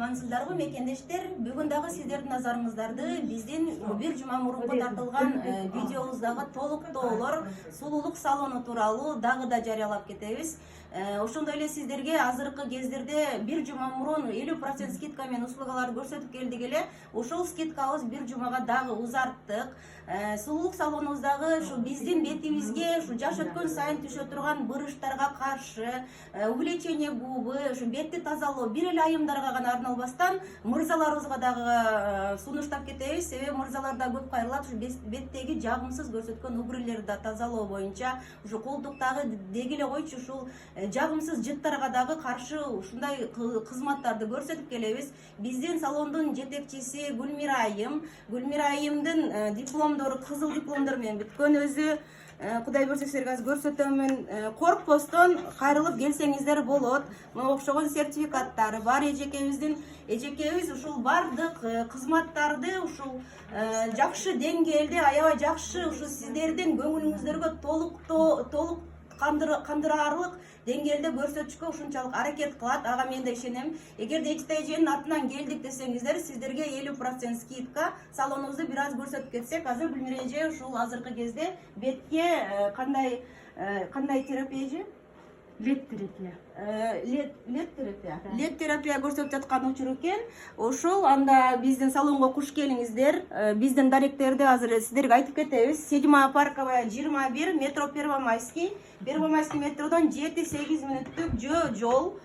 Маңсыздарбы мекендештер, бүгүн дагы сиздердин назарыңыздарды биздин бир жума мурунку тартылган видеобуздагы толуктоолор сулуулук салону тууралуу дагы да жарыялап кетебиз. Ошондой эле сиздерге азыркы кездерде бир жума мурун 50% скидка менен услугаларды көрсөтүп келдик эле. Ошол скидкабыз бир жумага дагы узарттык. Сулуулук салонубуздагы ушу биздин бетибизге ушу жаш өткөн сайын түшө турган бырыштарга каршы, увлечение губы, ушу бетти тазалоо бир эле айымдарга гана арналбастан мырзаларыбызга дагы сунуштап кетебиз. Себеби мырзалар да көп кайрылат ушу беттеги жагымсыз көрсөткөн угрилерди да тазалоо боюнча, ушу колтуктагы деги эле койчу ушул жагымсыз жыттарга дагы каршы ушундай кызматтарды көрсөтүп келебиз. Биздин салондун жетекчиси Гүлмира айым, Гүлмира айымдын дипломдору кызыл дипломдор менен бүткөн, өзү Кудай берсе силерге азыр көрсөтөмүн. Коркпостон кайрылып келсеңиздер болот. Мына окшогон сертификаттары бар. Эжекебиз ушул бардык кызматтарды ушул жакшы деңгээлде, аябай жакшы ушу сиздердин көңүлүңүздөргө толук кандыраарлык деңгээлде көрсөтүшкө ушунчалык аракет кылат. Ага мен да ишенем. Эгерде эженин атынан келдик десеңиздер, сиздерге 50% скидка, салонубузду бир аз көрсөтүп кетсек. Азыр Гүлмира эже ушул азыркы кезде бетке кандай терапия эже? Лед терапия. Лед терапия көрсөтүп жаткан учур экен. Ошол анда биздин салонго куш келиңиздер. Биздин даректерди азыр сиздерге айтып кетебиз. 7 Парковая 21, метро Первомайский метродон 7-8 мүнөттүк жол.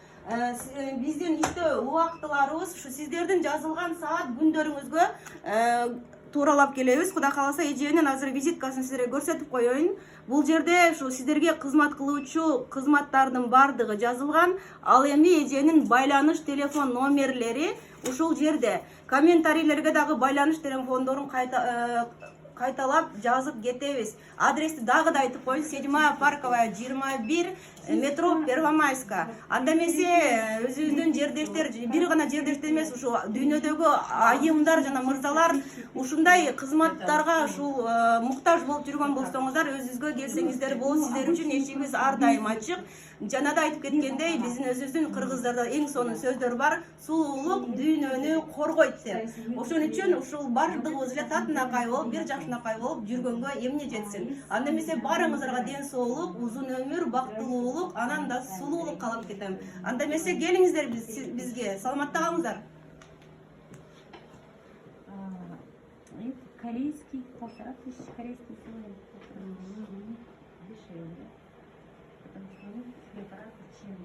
Биздин иштөө убактыларыбыз ушу сиздердин жазылган саат күндөрүңүзгө тууралап келебиз. Кудай кааласа эженин азыр визиткасын сиздерге көрсөтүп коеюн. Бул жерде ушу сиздерге кызмат кылуучу кызматтардын бардыгы жазылган. Ал эми эженин байланыш телефон номерлери ушул жерде. Комментарийлерге дагы байланыш телефондорун кайталап жазып кетебиз. Адрести дагы да айтып коеюн. 7 Парковая 21, метро Первомайска. Анда эмесе өзүбүздүн жердештер, бир гана жердештер эмес, ушу дүйнөдөгү айымдар жана мырзалар ушундай кызматтарга ушул муктаж болуп жүргөн болсоңуздар, өзүбүзгө келсеңиздер болот. Сиздер үчүн эшигибиз ар дайым ачык. Жана да айтып кеткендей, биздин өзүбүздүн кыргыздарда эң сонун сөздөр бар. Сулуулук дүйнөнү коргойт деп. Ошон үчүн ушул бардыгыбыз эле татынакай болуп, бир жакшынакай болуп жүргөнгө эмне жетсин. Анда эмесе баарыңыздарга ден соолук, узун өмүр, бактылуулук, анан да сулуулук каалап кетем. Анда эмесе келиңиздер бизге. Саламатта калыңыздар. Корейский, 1500 корейский соль. Дешевле. Потому что препараты чем